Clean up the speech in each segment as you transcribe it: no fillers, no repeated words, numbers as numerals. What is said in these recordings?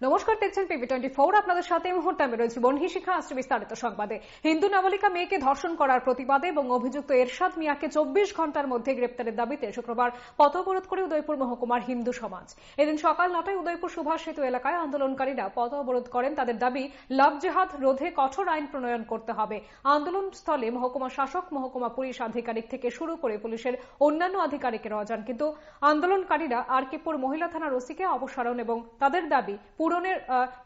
নমস্কার, দেখছেন PB24। আপনাদের সাথে এই মুহূর্তে আমি রয়েছি বনহি শিখা। আসছে বিস্তারিত সংবাদে। হিন্দু নাবালিকা মেয়েকে ধর্ষণ করার প্রতিবাদে এবং অভিযুক্ত এরশাদ মিয়াকে 24 ঘন্টার মধ্যে গ্রেপ্তারের দাবিতে শুক্রবার পথ অবরোধ করে উদয়পুর মহকুমার হিন্দু সমাজ। এদিন সকাল 9টায় উদয়পুর সুভাষ সেতু এলাকায় আন্দোলনকারীরা পথ অবরোধ করেন। তাদের দাবি, লাভ জেহাদ রোধে কঠোর আইন প্রণয়ন করতে হবে। আন্দোলনস্থলে মহকুমা শাসক, মহকুমা পুলিশ আধিকারিক থেকে শুরু করে পুলিশের অন্যান্য আধিকারিকেরাও যান, কিন্তু আন্দোলনকারীরা আরকিপুর মহিলা থানার ওসিকে অপসারণ এবং তাদের দাবি পূরণের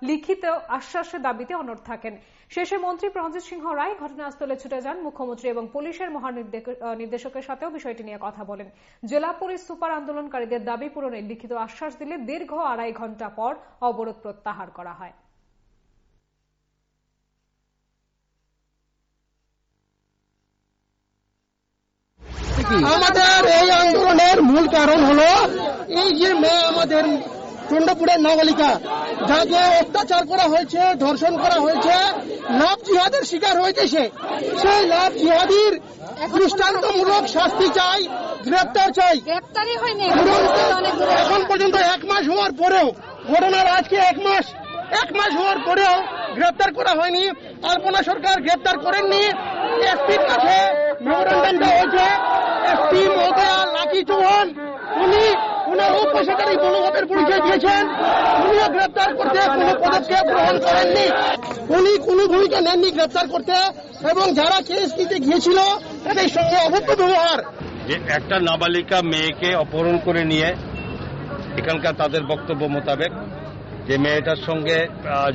লিখিত আশ্বাসের দাবিতে অনড় থাকেন। শেষে মন্ত্রী প্রণজিৎ সিংহ রায় ঘটনাস্থলে ছুটে যান। মুখ্যমন্ত্রী এবং পুলিশের মহানির্দেশকের সাথেও বিষয়টি নিয়ে কথা বলেন। জেলা পুলিশ সুপার আন্দোলনকারীদের দাবি পূরণের লিখিত আশ্বাস দিলে দীর্ঘ 2.5 ঘন্টা পর অবরোধ প্রত্যাহার করা হয়। আমাদের এই আন্দোলনের মূল কারণ হলো এই যে মেয়ে আমাদের চন্ডপুরের নাবালিকা, যাকে অত্যাচার করা হয়েছে, ধর্ষণ করা হয়েছে, লাভ জিহাদের শিকার হয়েছে, সেই লাভ জিহাদির দৃষ্টান্তমূলক শাস্তি চাই, গ্রেপ্তার চাই। গ্রেপ্তারই হয়নি এখন পর্যন্ত 1 মাস হওয়ার পরেও, ঘটনার আজকে 1 মাস হওয়ার পরেও গ্রেপ্তার করা হয়নি। আলপনা সরকার গ্রেপ্তার করেননি। এসপির কাছে মেমোরেন্ডাম দেওয়া হয়েছে। এসপি মহোদয়া লাকি চৌহান উনার উপসাকারী মনোভাবের পরিচয় দিয়েছেন। উনিও গ্রেপ্তার করতে কোনো পদক্ষেপ গ্রহণ করেননি। উনি কোনো ভূমিকা নেননি গ্রেপ্তার করতে, এবং যারা কেস দিতে গিয়েছিল তাদের সঙ্গে অভব্য ব্যবহার। যে একটা নাবালিকা মেয়েকে অপহরণ করে নিয়ে এখানকার তাদের বক্তব্য মোতাবেক যে মেয়েটার সঙ্গে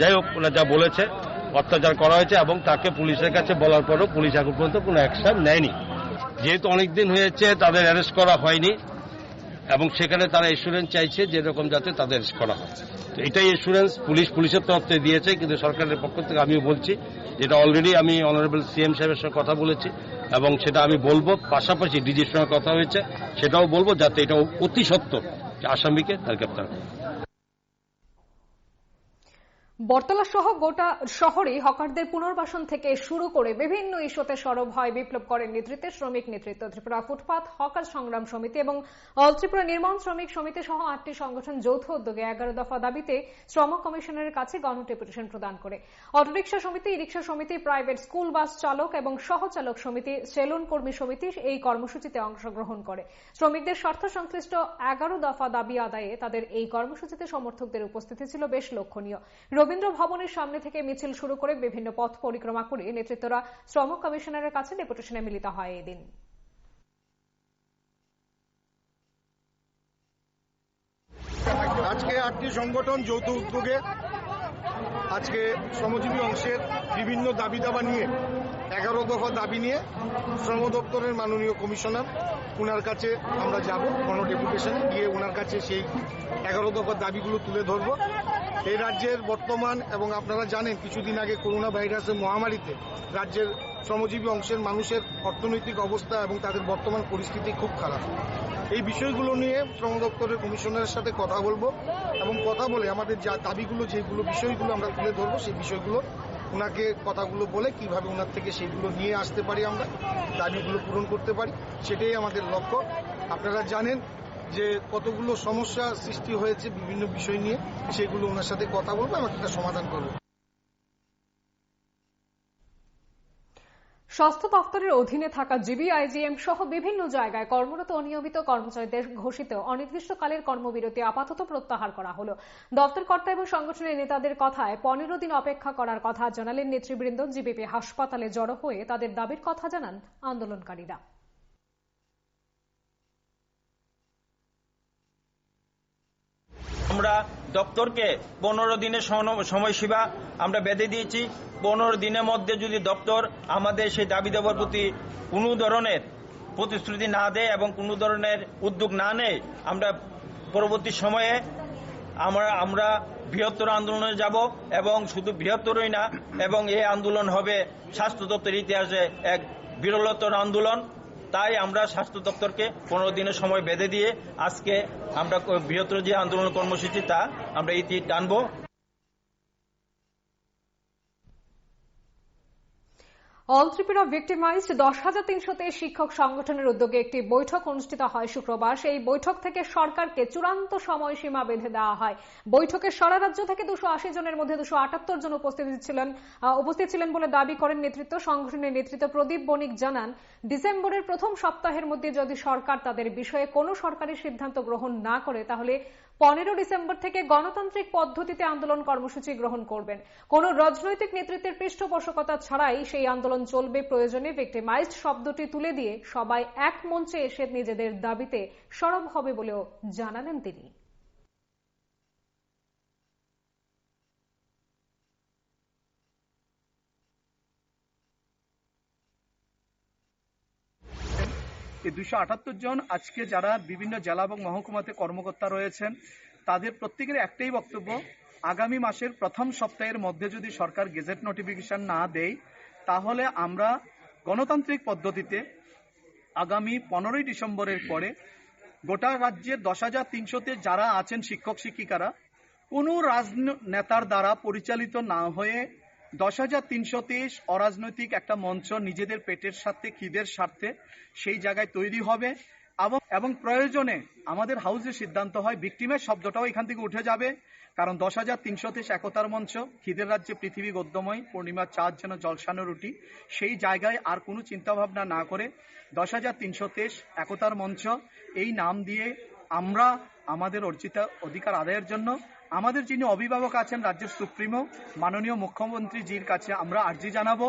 যাই হোক ওরা যা বলেছে অত্যাচার করা হয়েছে, এবং তাকে পুলিশের কাছে বলার পরও পুলিশ এখন পর্যন্ত কোনো অ্যাকশন নেয়নি। যেহেতু অনেকদিন হয়েছে তাদের অ্যারেস্ট করা হয়নি, এবং সেখানে তারা এসুরেন্স চাইছে যেরকম যাতে তাদের অ্যারেস্ট করা হয়। তো এটাই এসুরেন্স পুলিশের তরফ থেকে দিয়েছে, কিন্তু সরকারের পক্ষ থেকে আমিও বলছি, যেটা অলরেডি আমি অনারেবল সিএম সাহেবের সঙ্গে কথা বলেছি, এবং সেটা আমি বলবো, পাশাপাশি ডিজির সঙ্গে কথা হয়েছে, সেটাও বলবো যাতে এটা অতি সত্বর আসামিকে তার গ্রেপ্তার করে। বটতলা সহ গোটা শহরে হকারদের পুনর্বাসন থেকে শুরু করে বিভিন্ন ইস্যুতে সরব হয় বিপ্লব করের নেতৃত্বে শ্রমিক নেতৃত্ব। ত্রিপুরা ফুটপাত হকার সংগ্রাম সমিতি এবং অল ত্রিপুরা নির্মাণ শ্রমিক সমিতি সহ 8টি সংগঠন যৌথ উদ্যোগে 11 দফা দাবিতে শ্রম কমিশনের কাছে গণডেপুটেশন প্রদান করে। অটোরিকশা সমিতি, রিকশা সমিতি, প্রাইভেট স্কুল বাস চালক এবং সহচালক সমিতি, সেলুন কর্মী সমিতি এই কর্মসূচিতে অংশগ্রহণ করে। শ্রমিকদের স্বার্থ সংশ্লিষ্ট 11 দফা দাবি আদায়ে তাদের এই কর্মসূচিতে সমর্থকদের উপস্থিতি ছিল বেশ লক্ষণীয়। রবীন্দ্র ভবনের সামনে থেকে মিছিল শুরু করে বিভিন্ন পথ পরিক্রমা করে নেতৃত্বরা শ্রম কমিশনারের কাছে ডেপুটেশনে মিলিত হয়। এদিন আজকে 8টি সংগঠন যৌথ উদ্যোগে আজকে শ্রমজীবী অংশের বিভিন্ন দাবি দাবা নিয়ে 11 দফা দাবি নিয়ে শ্রম দপ্তরের মাননীয় কমিশনার ওনার কাছে আমরা যাব। গণডেপুটেশনে গিয়ে ওনার কাছে সেই 11 দফার দাবিগুলো তুলে ধরব। এই রাজ্যের বর্তমান, এবং আপনারা জানেন কিছুদিন আগে করোনা ভাইরাসের মহামারীতে রাজ্যের শ্রমজীবী অংশের মানুষের অর্থনৈতিক অবস্থা এবং তাদের বর্তমান পরিস্থিতি খুব খারাপ। এই বিষয়গুলো নিয়ে শ্রম দপ্তরের কমিশনারের সাথে কথা বলবো, এবং কথা বলে আমাদের যা দাবিগুলো, যেগুলো বিষয়গুলো আমরা তুলে ধরবো, সেই বিষয়গুলো ওনাকে কথাগুলো বলে কিভাবে ওনার থেকে সেইগুলো নিয়ে আসতে পারি, আমরা দাবিগুলো পূরণ করতে পারি, সেটাই আমাদের লক্ষ্য। আপনারা জানেন যে কতগুলো সমস্যা সৃষ্টি হয়েছে বিভিন্ন বিষয় নিয়ে, সেগুলো ওনার সাথে কথা বলবো এবং একটা সমাধান করবো। স্বাস্থ্য দপ্তরের অধীনে থাকা জিবিআইজিএম সহ বিভিন্ন জায়গায় কর্মরত অনিয়মিত কর্মচারীদের ঘোষিত অনির্দিষ্টকালের কর্মবিরতি আপাতত প্রত্যাহার করা হলো। দপ্তর কর্তা এবং সংগঠনের নেতাদের কথায় 15 দিন অপেক্ষা করার কথা জানালেন নেতৃবৃন্দ। জিবিপি হাসপাতালে জড়ো হয়ে তাদের দাবির কথা জানান আন্দোলনকারীরা। আমরা দপ্তরকে 15 দিনের সময়সীমা আমরা বেঁধে দিয়েছি। 15 দিনের মধ্যে যদি দপ্তর আমাদের সেই দাবি দেওয়ার প্রতি কোনো ধরনের প্রতিশ্রুতি না দেয় এবং কোনো ধরনের উদ্যোগ না নেয়, আমরা পরবর্তী সময়ে আমরা বৃহত্তর আন্দোলনে যাব, এবং শুধু বৃহত্তরই না, এবং এই আন্দোলন হবে স্বাস্থ্য দপ্তরের ইতিহাসে এক বিরলতর আন্দোলন। তাই আমরা স্বাস্থ্য দপ্তরকে 15 দিনের সময় বেঁধে দিয়ে আজকে আমরা বৃহত্তর যে আন্দোলন কর্মসূচি তা আমরা ইতি টানবো। অল ত্রিপুরা ভিক্টিমাইজড 10,300 শিক্ষক সংগঠনের উদ্যোগে একটি বৈঠক অনুষ্ঠিত হয় শুক্রবার। সেই বৈঠক থেকে সরকারকে চূড়ান্ত সময়সীমা বেঁধে দেওয়া হয়। বৈঠকে সারা রাজ্য থেকে 280 জনের মধ্যে 278 জন উপস্থিত ছিলেন বলে দাবি করেন নেতৃত্ব। সংগঠনের নেতৃত্ব প্রদীপ বণিক জানান, ডিসেম্বরের প্রথম সপ্তাহের মধ্যে যদি সরকার তাদের বিষয়ে কোনো সরকারি সিদ্ধান্ত গ্রহণ না করে তাহলে 15 ডিসেম্বর থেকে গণতান্ত্রিক পদ্ধতিতে আন্দোলন কর্মসূচি গ্রহণ করবেন। কোন রাজনৈতিক নেতৃত্বের পৃষ্ঠপোষকতা ছাড়াই সেই আন্দোলন চলবে। প্রয়োজনে ভিক্টিমাইজড শব্দটি তুলে দিয়ে সবাই এক মঞ্চে এসে নিজেদের দাবিতে সরব হবে বলেও জানালেন তিনি। এই 278 জন আজকে যারা বিভিন্ন জেলা এবং মহকুমাতে কর্মকর্তা রয়েছেন, তাদের প্রত্যেকের একটাই বক্তব্য, আগামী মাসের প্রথম সপ্তাহের মধ্যে যদি সরকার গেজেট নোটিফিকেশন না দেয় তাহলে আমরা গণতান্ত্রিক পদ্ধতিতে আগামী 15 ডিসেম্বরের পরে গোটা রাজ্যে 10,300-তে যারা আছেন শিক্ষক শিক্ষিকারা কোনো রাজনেতার দ্বারা পরিচালিত না হয়ে 10,300-তে অরাজনৈতিক একটা মঞ্চ নিজেদের পেটের স্বার্থে, খিদের স্বার্থে সেই জায়গায় তৈরি হবে এবং প্রয়োজনে আমাদের হাউসে সিদ্ধান্ত হয় ভিক্টিমের শব্দটাও এখান থেকে উঠে যাবে। কারণ 10,300-তে একতার মঞ্চ, খিদের রাজ্যে পৃথিবী গদ্যময়, পূর্ণিমার চাঁদ যেন জলসানো রুটি, সেই জায়গায় আর কোনো চিন্তাভাবনা না করে 10,300-তে একতার মঞ্চ এই নাম দিয়ে আমরা আমাদের অর্জিত অধিকার আদায়ের জন্য আমাদের যিনি অভিভাবক আছেন রাজ্যের সুপ্রিমো মাননীয় মুখ্যমন্ত্রীজির কাছে আমরা আর্জি জানাবো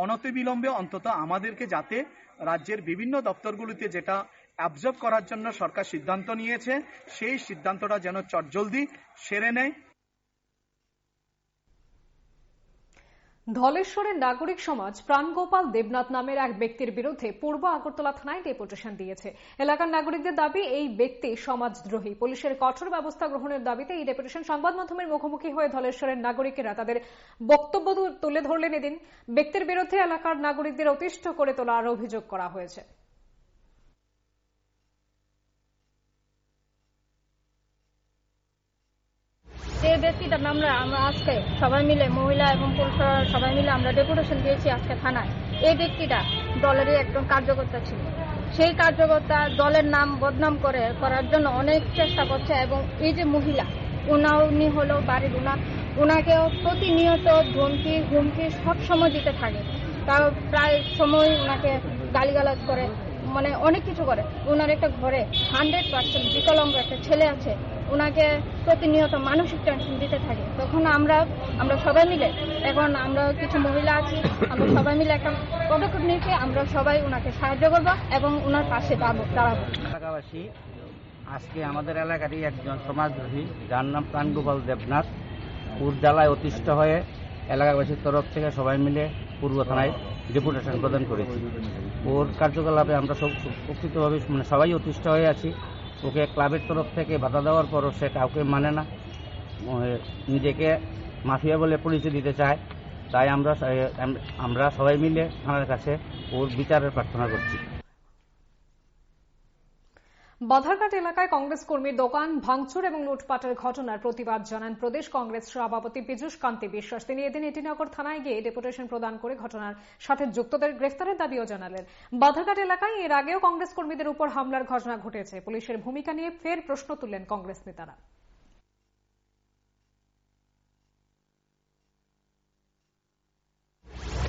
অনতিবিলম্বে অন্তত আমাদেরকে যাতে রাজ্যের বিভিন্ন দপ্তরগুলিতে যেটা অ্যাবজর্ব করার জন্য সরকার সিদ্ধান্ত নিয়েছে সেই সিদ্ধান্তটা যেন চটজলদি সেরে নেয়। ধলেশ্বরের নাগরিক সমাজ প্রাণগোপাল দেবনাথ নামের এক ব্যক্তির বিরুদ্ধে পূর্ব আগরতলা থানায় ডেপুটেশন দিয়েছে। এলাকার নাগরিকদের দাবি এই ব্যক্তি সমাজদ্রোহী। পুলিশের কঠোর ব্যবস্থা গ্রহণের দাবিতে এই ডেপুটেশন সংবাদ মাধ্যমের মুখোমুখি হয়ে ধলেশ্বরের নাগরিকেরা তাদের বক্তব্য তুলে ধরলেন। এদিন ব্যক্তির বিরুদ্ধে এলাকার নাগরিকদের অতিষ্ঠ করে তোলার অভিযোগ করা হয়েছে। এই ব্যক্তিটার নামে আমরা আজকে সবাই মিলে মহিলা এবং পুরুষরা সবাই মিলে আমরা ডেপুটেশন দিয়েছি আজকে থানায়। এই ব্যক্তিটা দলেরই একজন কার্যকর্তা ছিল। সেই কার্যকর্তা দলের নাম বদনাম করার জন্য অনেক চেষ্টা করছে এবং এই যে মহিলা উনি হলো বাড়ির উনাকেও প্রতিনিয়ত ধমকি হুমকি সবসময় দিতে থাকে। তাও প্রায় সময় উনাকে গালিগালাজ করে, মানে অনেক কিছু করে। উনার একটা ঘরে 100% বিকলাঙ্গ একটা ছেলে আছে, উনাকে প্রতিনিয়ত মানসিক টেনশন দিতে থাকে। তখন আমরা সবাই মিলে, এখন আমরা কিছু মহিলা আছি, আমরা সবাই মিলে একটা পদক্ষেপ নিয়েছি, আমরা সবাই উনাকে সাহায্য করবো এবং উনার পাশে দাঁড়াবো। এলাকাবাসী আজকে আমাদের এলাকারই একজন সমাজদ্রোহী যার নাম প্রাণগোপাল দেবনাথ পুর জ্বালায় অতিষ্ঠ হয়ে এলাকাবাসীর তরফ থেকে সবাই মিলে পূর্ব থানায় ডেপুটেশন প্রদান করেছি। ওর কার্যকলাপে আমরা সব প্রকৃতভাবে সবাই অতিষ্ঠ হয়ে আছি। ওকে ক্লাবের তরফ থেকে বাধা দেওয়ার পরও সে কাউকে মানে না, নিজেকে মাফিয়া বলে পরিচয় দিতে চায়। তাই আমরা সবাই মিলে থানার কাছে ওর বিচারের প্রার্থনা করছি। বাধারঘাট এলাকায় কংগ্রেস কর্মীর দোকান ভাঙচুর এবং লুটপাটের ঘটনার প্রতিবাদ জানান প্রদেশ কংগ্রেস সভাপতি পীযূষ কান্তি বিশ্বাস। তিনি এদিন এটিনগর থানায় গিয়ে ডেপুটেশন প্রদান করে ঘটনার সাথে যুক্তদের গ্রেফতারের দাবিও জানালেন। বাধারঘাট এলাকায় এর আগেও কংগ্রেস কর্মীদের উপর হামলার ঘটনা ঘটেছে। পুলিশের ভূমিকা নিয়ে ফের প্রশ্ন তুললেন কংগ্রেস নেতারা।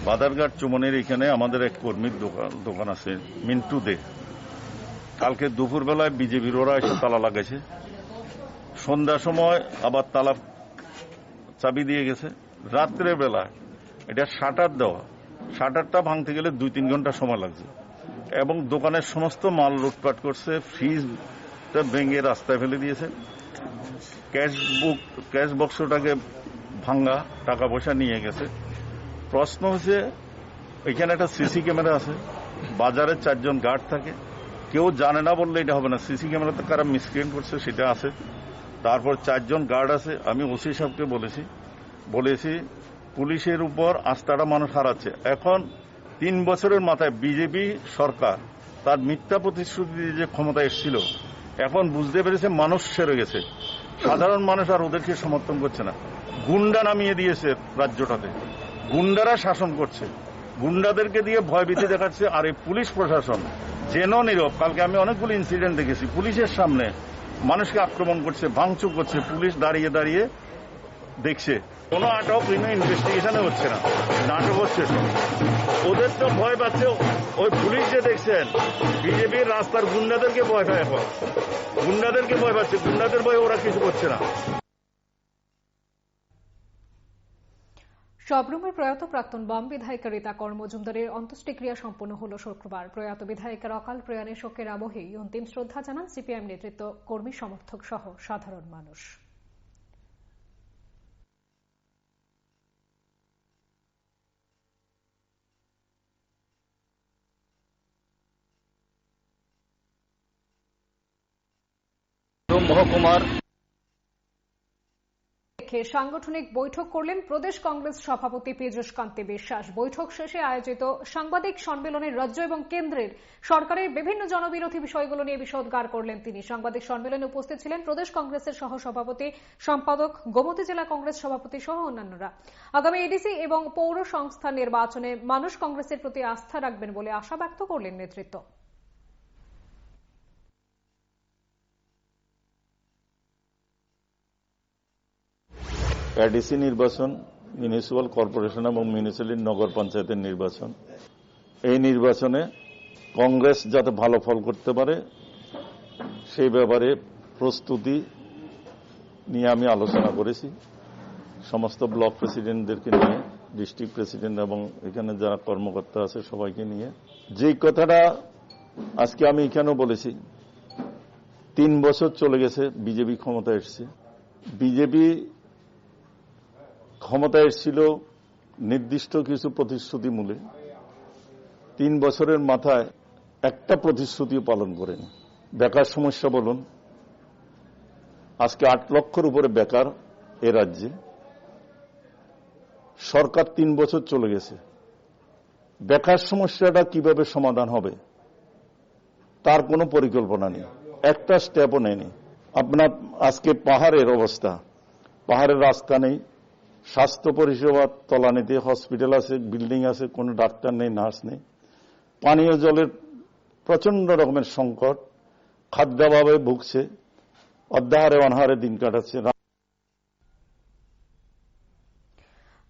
বাধারঘাট চুমনির এখানে আমাদের এক কর্মীর দোকান আছে মিন্টু দে। কালকে দুপুরবেলায় বিজেপির ওরা এসে তালা লাগাইছে, সন্ধ্যার সময় আবার তালা চাবি দিয়ে গেছে। রাত্রের বেলা এটা শাটার দেওয়া, শাটারটা ভাঙতে গেলে 2-3 ঘন্টা সময় লাগছে এবং দোকানের সমস্ত মাল লুটপাট করছে। ফ্রিজটা ভেঙে রাস্তায় ফেলে দিয়েছে, ক্যাশ বক্সটাকে ভাঙা, টাকা পয়সা নিয়ে গেছে। প্রশ্ন হচ্ছে এখানে একটা সিসি ক্যামেরা আছে, বাজারে 4 জন গার্ড থাকে, কেউ জানে না বললে এটা হবে না। সিসি ক্যামেরাতে কারা মিসক্রিয়েন্ট করছে সেটা আছে। তারপর 4 জন গার্ড আছে। আমি ওসি সাহেবকে বলেছি পুলিশের উপর আস্থাটা মানুষ হারাচ্ছে। এখন 3 বছরের মাথায় বিজেপি সরকার তার মিথ্যা প্রতিশ্রুতি যে ক্ষমতা এসেছিল, এখন বুঝতে পেরেছে মানুষ সেরে গেছে, সাধারণ মানুষ আর ওদেরকে সমর্থন করছে না। গুন্ডা নামিয়ে দিয়েছে রাজ্যটাতে, গুন্ডারা শাসন করছে। গুন্ডাদেরকে দিয়ে ভয়ভীতি দেখাচ্ছে। আর এই পুলিশ প্রশাসন যেন নীরব। কালকে আমি অনেকগুলো ইনসিডেন্ট দেখেছি, পুলিশের সামনে মানুষকে আক্রমণ করছে, ভাঙচুর করছে, পুলিশ দাঁড়িয়ে দাঁড়িয়ে দেখছে, কোনো আটক কোনো ইনভেস্টিগেশনে হচ্ছে না, নাটক হচ্ছে সব। ওদের তো ভয় পাচ্ছে, ওই পুলিশ যে দেখছেন বিজেপির রাস্তার গুন্ডাদেরকে ভয় পায়, এখন গুন্ডাদেরকে ভয় পাচ্ছে, গুন্ডাদের ভয়ে ওরা কিছু করছে না। শবরুমের প্রয়াত প্রাক্তন বাম বিধায়িকা রীতা কর মজুমদারের অন্ত্যেষ্টিক্রিয়া সম্পন্ন হল শুক্রবার। প্রয়াত বিধায়িকার অকাল প্রয়াণে শোকের আবহেই অন্তিম শ্রদ্ধা জানান সিপিআইএম নেতৃত্ব, কর্মী সমর্থক সহ সাধারণ মানুষ। মহকুমার সাংগঠনিক বৈঠক করলেন প্রদেশ কংগ্রেস সভাপতি পীযূষ কান্তি বিশ্বাস। বৈঠক শেষে আয়োজিত সাংবাদিক সম্মেলনে রাজ্য এবং কেন্দ্রের সরকারের বিভিন্ন জনবিরোধী বিষয়গুলো নিয়ে বিষোদ্গার করলেন তিনি। সাংবাদিক সম্মেলনে উপস্থিত ছিলেন প্রদেশ কংগ্রেসের সহ সভাপতি সম্পাদক, গোমতী জেলা কংগ্রেস সভাপতি সহ অন্যান্যরা। আগামী এডিসি এবং পৌর সংস্থা নির্বাচনে মানুষ কংগ্রেসের প্রতি আস্থা রাখবেন বলে আশা ব্যক্ত করলেন নেতৃত্ব। এডিসি নির্বাচন, মিউনিসিপ্যাল কর্পোরেশন এবং মিউনিসিপ্যাল নগর পঞ্চায়েতের নির্বাচন, এই নির্বাচনে কংগ্রেস যাতে ভালো ফল করতে পারে সেই ব্যাপারে প্রস্তুতি নিয়ে আমি আলোচনা করেছি সমস্ত ব্লক প্রেসিডেন্টদেরকে নিয়ে, ডিস্ট্রিক্ট প্রেসিডেন্ট এবং এখানে যারা কর্মকর্তা আছে সবাইকে নিয়ে। যেই কথাটা আজকে আমি এখানেও বলেছি, 3 বছর চলে গেছে বিজেপি ক্ষমতায় এসছে। বিজেপি ক্ষমতায় এসেছিল নির্দিষ্ট কিছু প্রতিশ্রুতি মূলে, 3 বছরের মাথায় একটা প্রতিশ্রুতিও পালন করেনি। বেকার সমস্যা বলুন, আজকে 8 লক্ষের উপরে বেকার এ রাজ্যে। সরকার 3 বছর চলে গেছে, বেকার সমস্যাটা কিভাবে সমাধান হবে তার কোনো পরিকল্পনা নেই, একটা স্টেপও নেয়নি। আপনার আজকে পাহাড়ের অবস্থা, পাহাড়ের রাস্তা নেই, স্বাস্থ্য পরিষেবা তলানিতে, হসপিটাল আছে, বিল্ডিং আছে, কোনো ডাক্তার নেই, নার্স নেই, পানীয় জলের প্রচন্ড রকমের সংকট, খাদ্যাভাবে ভুগছে, অর্ধাহারে অনাহারে দিন কাটাচ্ছে।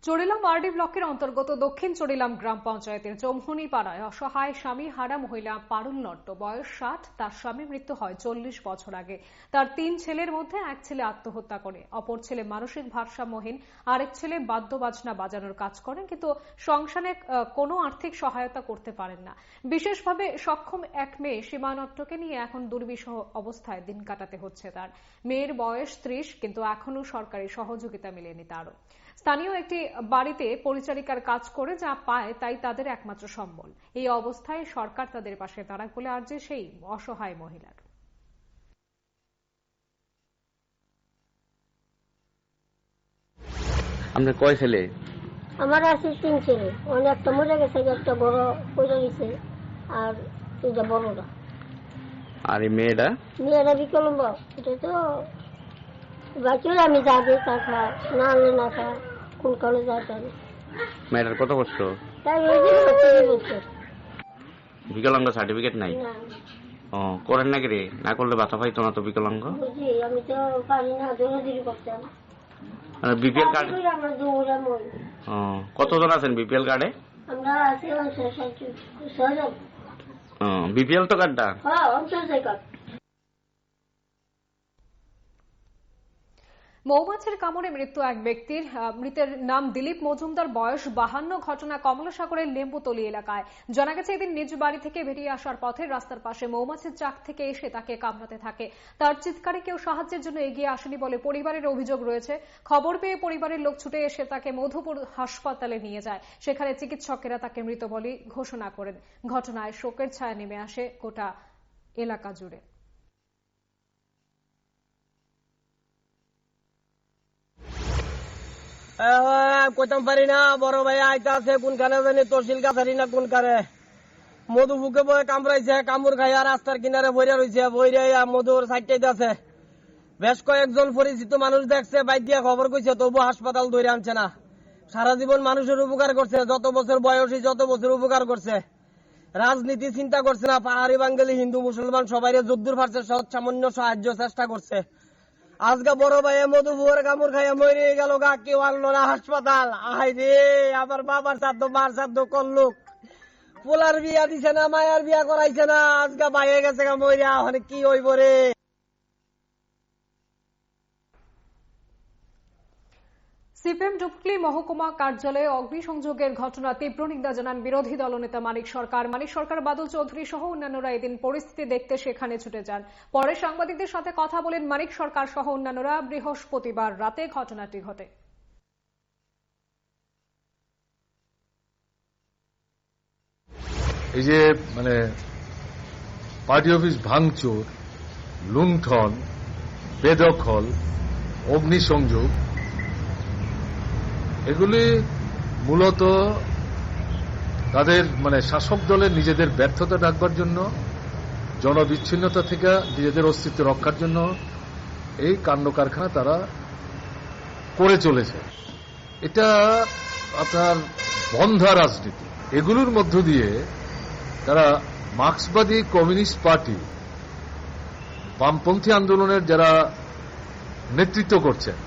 চড়িলাম আরডি ব্লকের অন্তর্গত দক্ষিণ চড়িলাম গ্রাম পঞ্চায়েতের চৌমহনি পাড়ায় অসহায় স্বামী হারা মহিলা পারুল নট্ট, বয়স 60, তার স্বামী মৃত্যু হয় 40 বছর আগে। তার 3 ছেলের মধ্যে এক ছেলে আত্মহত্যা করে, অপর ছেলে মানসিক ভারসাম্যহীন, আরেক ছেলে বাদ্যবাজনা বাজানোর কাজ করেন, কিন্তু সংসারে কোনো আর্থিক সহায়তা করতে পারেন না। বিশেষভাবে সক্ষম এক মেয়ে সীমা নট্টকে নিয়ে এখন দুর্বিষহ অবস্থায় দিন কাটাতে হচ্ছে তার। মেয়ের বয়স 30, কিন্তু এখনো সরকারি সহযোগিতা মেলেনি তারও। স্থানীয় একটি বাড়িতে পরিচারিকার কাজ করে যা পায় তাই তাদের একমাত্র সম্বল। এই অবস্থায় সরকার তাদের পাশে দাঁড়াক বলে আর্জি সেই অসহায় মহিলার। আপনার কয় ছেলে? আমার আছে 3 ছেলে, একটা মরে গেছে, একটা বড় পড়ে গেছে, আর 2টা বড়রা। আর এই মেয়েটা বিকলম্ব, এটা তো বাচ্চারা আমি যাবে টাকা না আনলে না খা, কোন কালে যাতে। মেয়েটার কত বছর? তাই বছর। বিকলাঙ্গ সার্টিফিকেট নাই? ও, করেন নাকি রে? না করলে বাতা পাইতো না তো বিকলাঙ্গ? আমি তো পারি না, দৌড়াদৌড়ি করতাম। বিপিএল কার্ড কতজন আছেন বিপিএল কার্ডে? আমরা আছি 6 বিপিএল তো কার্ডটা? হ্যাঁ, 50 কার্ড। মৌমাছির কামড়ে মৃত্যু এক ব্যক্তির। মৃতের নাম দিলীপ মজুমদার, বয়স 52। ঘটনা কমলাসাগরের লেম্বুতলি এলাকায়। জানা গেছে এদিন নিজ বাড়ি থেকে বেরিয়ে আসার পথে রাস্তার পাশে মৌমাছির চাক থেকে এসে তাকে কামড়াতে থাকে। তার চিৎকারে কেউ সাহায্যের জন্য এগিয়ে আসেনি বলে পরিবারের অভিযোগ রয়েছে। খবর পেয়ে পরিবারের লোক ছুটে এসে তাকে মধুপুর হাসপাতালে নিয়ে যায়। সেখানে চিকিৎসকেরা তাকে মৃত বলে ঘোষণা করেন। ঘটনায় শোকের ছায়া নেমে আসে গোটা এলাকা জুড়ে। কইতাম পারি না, বড় ভাই আইতা আছে কোনখানে জানি, তহসিল কাছারি না কোনখানে। মধু বুকে বয়ে কামড়াইছে, কামড় খাইয়া রাস্তার কিনারে বইরা রয়েছে, বইরে মধুর সাইডটাইতে আছে। বেশ কয়েকজন পরিচিত মানুষ দেখছে, বাইক দিয়ে খবর কইছে, তবু হাসপাতাল ধরে আনছে না। সারা জীবন মানুষের উপকার করছে, যত বছর বয়সী যত বছর উপকার করছে, রাজনীতি চিন্তা করছে না। পাহাড়ি বাঙালি হিন্দু মুসলমান সবাই যদ্দুর পারছে সামান্য সাহায্য চেষ্টা করছে। আজকে বড় ভাই মধুপুর কামড় খাইয়া মরে গেল, গা কেউ আনলো না হাসপাতাল। আহাই রে, আবার বাবার শ্রাদ্ধ মার শ্রাদ্ধ করলুক, পোলার বিয়া দিছে না, মায়ের বিয়া করাইছে না, আজকে বাইরে গেছে গা মরিয়া, অনেক কি হইব রে। সিপিএম ডুবলি মহকুমা কার্যালয়ে অগ্নিসংযোগের ঘটনা তীব্র নিন্দা জানান বিরোধী দলনেতা মানিক সরকার। মানিক সরকার, বাদল চৌধুরী সহ অন্যান্যরা এদিন পরিস্থিতি দেখতে সেখানে ছুটে যান। পরে সাংবাদিকদের সাথে কথা বলেন মানিক সরকার সহ অন্যান্যরা। বৃহস্পতিবার রাতে ঘটনাটি ঘটে। এই যে পার্টি অফিস ভাঙচুর, লুণ্ঠন, বেদখল, অগ্নিসংযোগ, এগুলি মূলত তাদের শাসক দলের নিজেদের ব্যর্থতা ঢাকবার জন্য, জনবিচ্ছিন্নতা থেকে নিজেদের অস্তিত্ব রক্ষার জন্য এই কাণ্ড কারখানা তারা করে চলেছে। এটা আপনার বন্ধা রাজনীতি। এগুলোর মধ্য দিয়ে তারা মার্ক্সবাদী কমিউনিস্ট পার্টি, বামপন্থী আন্দোলনের যারা নেতৃত্ব করছেন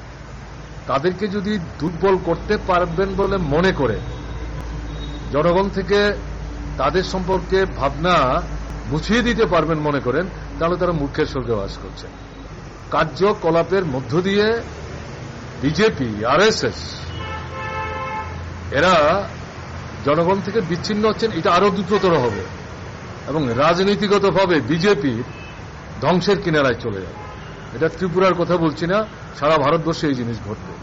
তাদেরকে যদি দুর্বল করতে পারবেন বলে মনে করে জনগণ থেকে তাদের সম্পর্কে ভাবনা মুছিয়ে দিতে পারবেন মনে করেন, তাহলে তারা মূর্খের স্বর্গে বাস করছেন। কার্যকলাপের মধ্য দিয়ে বিজেপি, আরএসএস এরা জনগণ থেকে বিচ্ছিন্ন হচ্ছেন। এটা আরো দ্রুততর হবে এবং রাজনীতিগতভাবে বিজেপির ধ্বংসের কিনারায় চলে যাবে। এটা ত্রিপুরার কথা বলছি না, সারা ভারতবর্ষে এই জিনিস ঘটবে।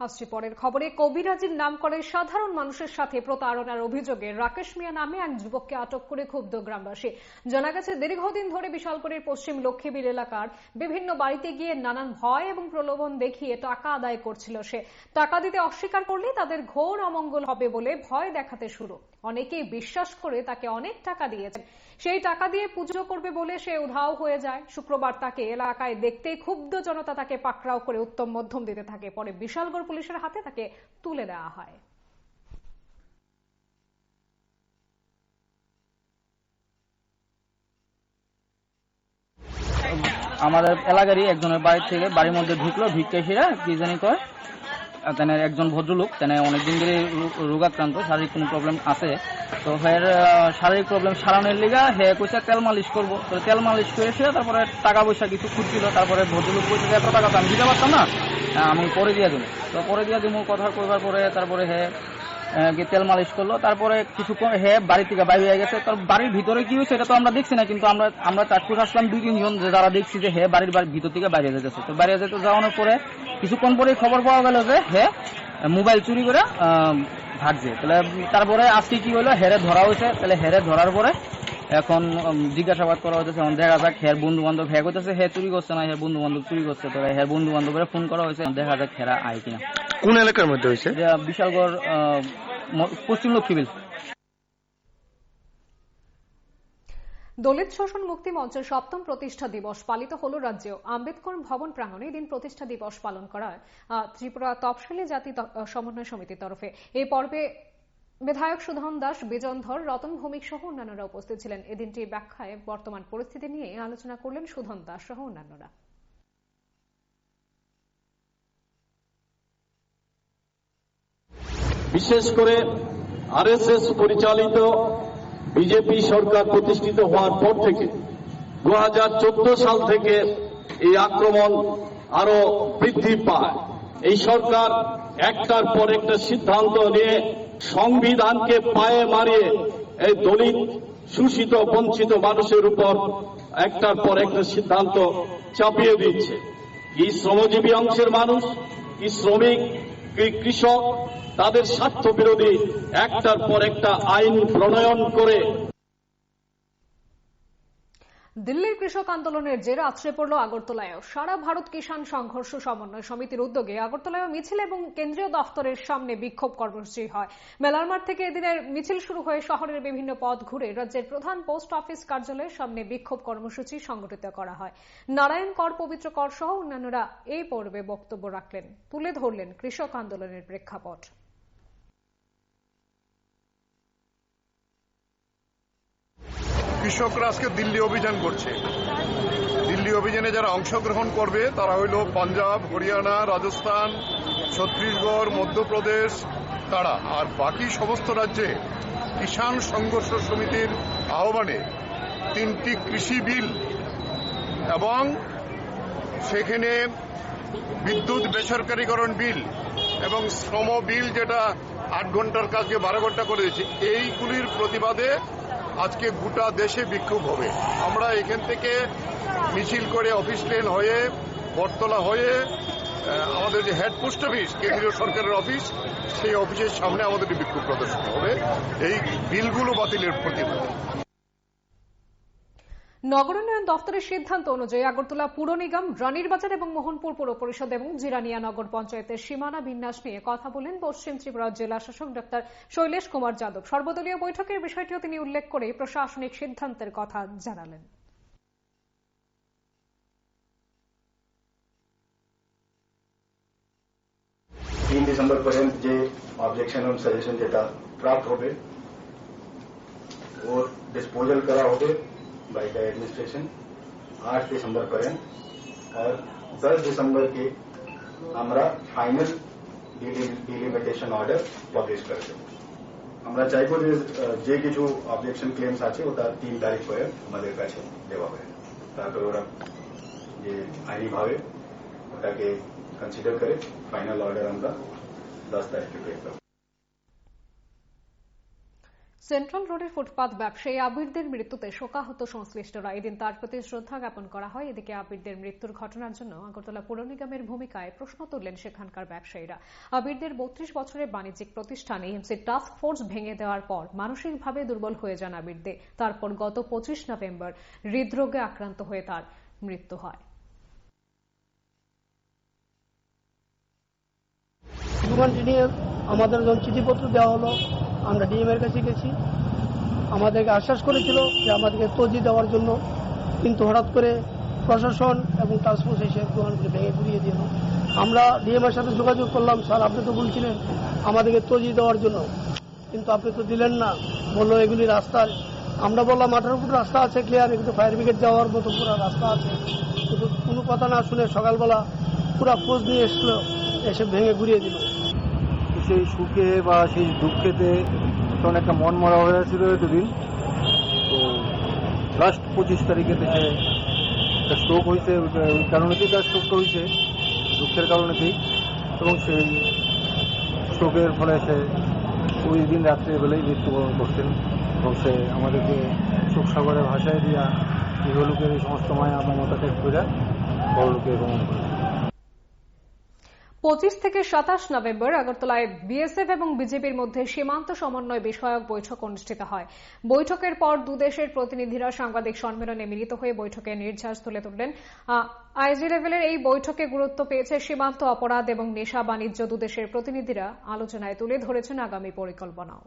আসছে পরের খবরে। কবিরাজির নাম করে সাধারণ মানুষের সাথে প্রতারণার অভিযোগে রাকেশ মিয়া নামে এক যুবককে আটক করে ক্ষুব্ধ গ্রামবাসী। জানা গেছে, দীর্ঘদিন ধরে বিশালগড়ের পশ্চিম লক্ষ্মীবীর এলাকার বিভিন্ন বাড়িতে গিয়ে নানান ভয় এবং প্রলোভন দেখিয়ে টাকা আদায় করছিল সে। টাকা দিতে অস্বীকার করলে তাদের ঘোর অমঙ্গল হবে বলে ভয় দেখাতে শুরু। অনেকেই বিশ্বাস করে তাকে অনেক টাকা দিয়েছেন। সেই টাকা দিয়ে পুজো করবে বলে সে উধাও হয়ে যায়। শুক্রবার তাকে এলাকায় দেখতেই ক্ষুব্ধ জনতা তাকে পাকড়াও করে উত্তম মধ্যম দিতে থাকে। পরে বিশালগড় পুলিশের হাতে তাকে তুলে দেওয়া হয়। আমাদের এলাকারই একজনের বাড়ি থেকে বাড়ির মধ্যে ঢুকলো ভিক্ষাসীরা, কি জানি কয়, তেনার একজন ভদ্রলোক, তেনা অনেকদিন ধরে রোগাক্রান্ত, শারীরিক কোনো প্রবলেম আছে। তো হের শারীরিক প্রবলেম সারানোর লিগা হে কইছে তেল মালিশ করবো। তো তেল মালিশ করে সে তারপরে টাকা পয়সা কিছু খুঁজছিল। তারপরে ভদ্রলোক কইছে এত টাকা তো আমি দিতে পারতাম না, আমি পরে দিয়ে দেবো। তো পরে দিয়ে দেবো কথা কইবার পরে তারপরে হে তেল মালিশ করলো। তারপরে কিছুক্ষণ হে বাড়ি থেকে বাইরে হয়ে গেছে। তার বাড়ির ভিতরে কি হয়েছে এটা তো আমরা দেখছি না, কিন্তু আমরা চারপুর আসলাম 2-3 জন যারা দেখছি যে হে বাড়ির ভিতর থেকে বাইরে যেতেছে। তো বাইরে যেতে যাওয়ানোর পরে কিছুক্ষণ পরে খবর পাওয়া গেল যে হে মোবাইল চুরি করে ভাগছে। তাহলে তারপরে আজকে কি হলো, হেরে ধরা হয়েছে। তাহলে হেরে ধরার পরে এখন জিজ্ঞাসাবাদ করা হয়েছে। এখন দেখা যাক হের বন্ধু বান্ধব হে করতেছে হে চুরি করছে না, হের বন্ধু বান্ধব চুরি করছে। তো হের বন্ধু বান্ধবের ফোন করা হয়েছে, দেখা যাক হেরা আয় কিনা। কোন এলাকার মধ্যে হয়েছে? বিশালগড় পশ্চিম লক্ষ্মীবিল। দলিত শোষণ মুক্তি মঞ্চের 7ম প্রতিষ্ঠা দিবস পালিত হল রাজ্যেও। আম্বেদকর ভবন প্রাঙ্গণে দিন প্রতিষ্ঠা দিবস পালন করা হয় ত্রিপুরা তপশিলি জাতি সমন্বয় সমিতির তরফে। এই পর্বে বিধায়ক সুধন দাস, বিজন ধর, রতন ভৌমিক সহ অন্যান্যরা উপস্থিত ছিলেন। এদিনটির ব্যাখ্যায় বর্তমান পরিস্থিতি নিয়ে আলোচনা করলেন সুধন দাস সহ অন্যান্যরা। বিশেষ করে আরএসএস পরিচালিত বিজেপি সরকার প্রতিষ্ঠিত হওয়ার পর থেকে 2014 সাল থেকে এই আক্রমণ আরো বৃদ্ধি পায়। এই সরকার একটার পর একটা সিদ্ধান্ত নিয়ে সংবিধানকে পায়ে মারিয়ে এই দলিত, শোষিত, বঞ্চিত মানুষের উপর একটার পর একটা সিদ্ধান্ত চাপিয়ে দিচ্ছে। কি শ্রমজীবী অংশের মানুষ, কি শ্রমিক, কি কৃষক, তাদের স্বার্থ বিরোধী একটার পর একটা আইন প্রণয়ন করে দিল্লির কৃষক আন্দোলনের জেরে আছড়ে পড়ল আগরতলায়ও। সারা ভারত কিষাণ সংঘর্ষ সমন্বয় সমিতির উদ্যোগে আগরতলায়ও মিছিল এবং কেন্দ্রীয় দফতরের সামনে বিক্ষোভ কর্মসূচি হয়। মেলার মাঠ থেকে এদিনের মিছিল শুরু হয়ে শহরের বিভিন্ন পথ ঘুরে রাজ্যের প্রধান পোস্ট অফিস কার্যালয়ের সামনে বিক্ষোভ কর্মসূচি সংগঠিত করা হয়। নারায়ণ কর, পবিত্র কর সহ অন্যান্যরা এই পর্বে বক্তব্য রাখলেন, তুলে ধরলেন কৃষক আন্দোলনের প্রেক্ষাপট। কৃষকরা আজকে দিল্লি অভিযান করছে। দিল্লি অভিযানে যারা অংশগ্রহণ করবে তারা হইল পাঞ্জাব, হরিয়ানা, রাজস্থান, ছত্তিশগড়, মধ্যপ্রদেশ তারা। আর বাকি সমস্ত রাজ্যে কিষাণ সংঘর্ষ সমিতির আহ্বানে 3টি কৃষি বিল এবং সেখানে বিদ্যুৎ বেসরকারীকরণ বিল এবং শ্রম বিল, যেটা 8 ঘন্টার কাজকে 12 ঘন্টা করে দিয়েছে, এইগুলির প্রতিবাদে আজকে গোটা দেশে বিক্ষোভ হবে। আমরা এখান থেকে মিছিল করে অফিস লেন হয়ে বটতলা হয়ে আমাদের যে হেড পোস্ট অফিস, কেন্দ্রীয় সরকারের অফিস, সেই অফিসের সামনে আমাদের বিক্ষোভ প্রদর্শন হবে এই বিলগুলো বাতিলের প্রতিবাদে। নগরোন্নয়ন দফতরের সিদ্ধান্ত অনুযায়ী আগরতলা পুর নিগম, রানীর বাজার এবং মোহনপুর পৌর পরিষদ এবং জিরানিয়া নগর পঞ্চায়েতের সীমানা বিন্যাস নিয়ে কথা বলেন পশ্চিম ত্রিপুরা জেলা শাসক ডক্টর শৈলেশ কুমার যাদব। সর্বদলীয় বৈঠকের বিষয়টিও তিনি উল্লেখ করে প্রশাসনিক সিদ্ধান্তের কথা জানালেন। 3 ডিসেম্বর পর্যন্ত যে অবজেকশন এবং সাজেশন যেটা প্রাপ্ত হবে ওর ডিসপোজাল করা হবে बाय द एडमिनिस्ट्रेशन 8 दिसंबर पर्यंत और 10 दिसंबर के আমরা ফাইনাল ডিলিমিটেশন অর্ডার পাবলিশ করব। আমরা চাইব যে কিছু অবজেকশন ক্লেমস আছে ওটা 3 তারিখ পরে আমাদের কাছে দেওয়া হবে, তারপর ওরা যে আইনিভাবে ওটাকে কনসিডার করে ফাইনাল অর্ডার আমরা 10 তারিখে পেয়ে যাব। সেন্ট্রাল রোডের ফুটপাত ব্যবসায়ী আবিরদের মৃত্যুতে শোকাহত সংশ্লিষ্টরা। এদিন তার প্রতি শ্রদ্ধা জ্ঞাপন করা হয়। এদিকে আবিরদের মৃত্যুর ঘটনার জন্য আগরতলা পুর নিগমের ভূমিকায় প্রশ্ন তুললেন সেখানকার ব্যবসায়ীরা। আবিরদের 32 বছরের বাণিজ্যিক প্রতিষ্ঠান এএমসি টাস্ক ফোর্স ভেঙে দেওয়ার পর মানসিকভাবে দুর্বল হয়ে যান আবিরদে। তারপর গত 25 নভেম্বর হৃদরোগে আক্রান্ত হয়ে তার মৃত্যু হয়। আমাদের যখন চিঠিপত্র দেওয়া হলো, আমরা ডিএম এর কাছে গেছি, আমাদেরকে আশ্বাস করেছিল যে আমাদেরকে তজি দেওয়ার জন্য, কিন্তু হঠাৎ করে প্রশাসন এবং টাস্কফোর্স এসে দোকান করে ভেঙে ঘুরিয়ে দিল। আমরা ডিএম এর সাথে যোগাযোগ করলাম, স্যার আপনি তো বলছিলেন আমাদেরকে তজি দেওয়ার জন্য, কিন্তু আপনি তো দিলেন না, বললো এগুলি রাস্তার। আমরা বললাম 18 ফুট রাস্তা আছে ক্লিয়ার, কিন্তু ফায়ার ব্রিগেড যাওয়ার মতো পুরো রাস্তা আছে, কিন্তু কোনো কথা না শুনে সকালবেলা পুরা ফোর্স নিয়ে এসলো, এসে ভেঙে ঘুরিয়ে দিল। সেই সুখে বা সেই দুঃখেতে তখন একটা মন মরা হয়েছিল দুদিন। তো লাস্ট 25 তারিখে দেশে একটা স্ট্রোক হয়েছে, ওই কারণেতেই তার স্ট্রোকটা হয়েছে, দুঃখের কারণেতেই। এবং সেই স্ট্রোকের ফলে সে ওই দিন রাত্রেবেলায় মৃত্যুবরণ করতেন। এবং সে আমাদেরকে শোকসাগরে ভাষায় দিয়া ইহলোকের এই সমস্ত মায়া মমতা ত্যাগ করে বড়লোকে গমন করেছে। 25 থেকে 27 নভেম্বর আগরতলায় বিএসএফ এবং বিজেপির মধ্যে সীমান্ত সমন্বয় বিষয়ক বৈঠক অনুষ্ঠিত হয়। বৈঠকের পর দুদেশের প্রতিনিধিরা সাংবাদিক সম্মেলনে মিলিত হয়ে বৈঠকে নির্যাস তুলে ধরলেন। আইজি লেভেলের এই বৈঠকে গুরুত্ব পেয়েছে সীমান্ত অপরাধ এবং নেশা বাণিজ্য। দুদেশের প্রতিনিধিরা আলোচনায় তুলে ধরেছেন আগামী পরিকল্পনাও।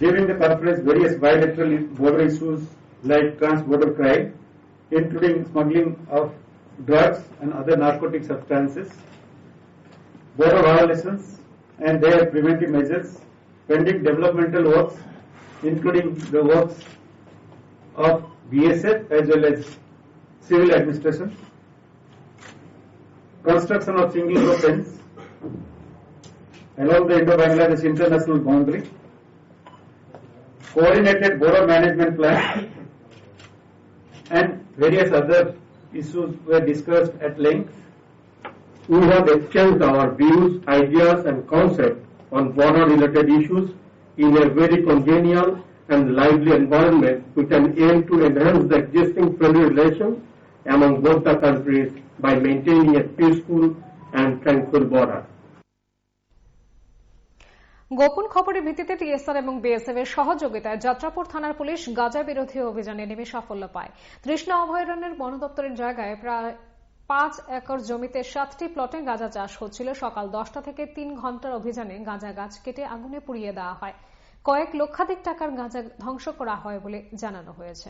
During the conference, various bilateral border issues like trans-border crime, including smuggling of drugs and other narcotic substances, border violations and their preventive measures, pending developmental works, including the works of BSF as well as civil administration, construction of single road fence along the Indo-Bangladesh international boundary, coordinated border management plan, and various other issues were discussed at length. We have exchanged our views, ideas and concepts on border-related issues in a very congenial and lively environment with an aim to enhance the existing friendly relations among both the countries by maintaining a peaceful and tranquil border. গোপন খবরের ভিত্তিতে TSR এবং BSF এর সহযোগিতায় যাত্রাপুর থানার police গাঁজা বিরোধী অভিযানে নেমে সাফল্য পায়। তৃষ্ণা অভয়ারণ্যের বন দপ্তরের জায়গায় প্রায় 5 একর জমিতে 7টি প্লটে গাঁজা চাষ হচ্ছিল। সকাল 10টা থেকে 3 ঘন্টার অভিযানে গাঁজা গাছ কেটে আগুনে পুড়িয়ে দেওয়া হয়। কয়েক লক্ষাধিক টাকার গাঁজা ধ্বংস করা হয় বলে জানানো হয়েছে।